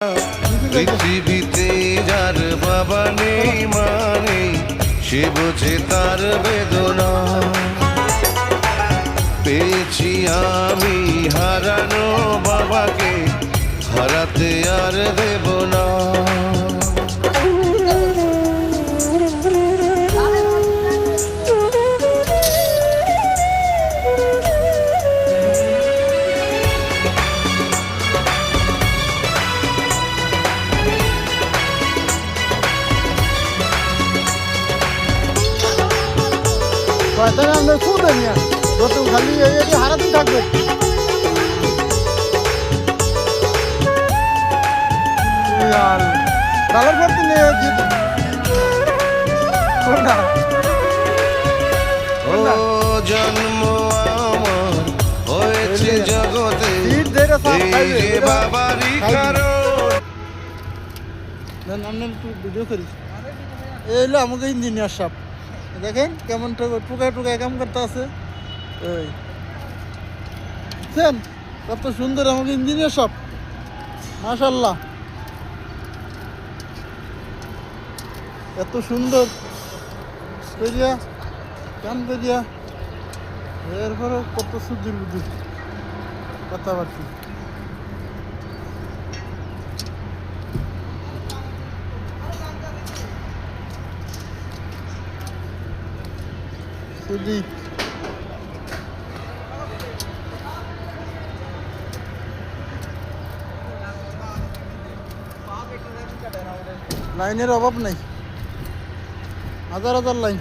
পৃথিবীতে যার বাবা নেই মানে সে বোঝে তার বেদনা। পেয়েছি আমি হারানো বাবাকে, হারাতে আর দেব না। আমরা খুঁজে নিয়ে যত খালি এটি হারাতেই থাকবে। কালার করতে নিয়ে জন্ম আমার হয়েছে জগতে বাবারই কারণ। আমরা একটু ভিডিও করি। এই হলো আমাকে ইঞ্জিনিয়ার সাহেব, দেখেন কেমন টুকায় টুকায় কাম করতে আছে। এই বুঝছেন কত সুন্দর আমাকে ইঞ্জিনিয়ার সাহেব, মাশাআল্লাহ এত সুন্দর করিয়া কাম করিয়া, এরপরে কত সুন্দর বুদ্ধি কথাবার্তা। সুদীপ লাইনের অভাব নাই, হাজার হাজার লাইন।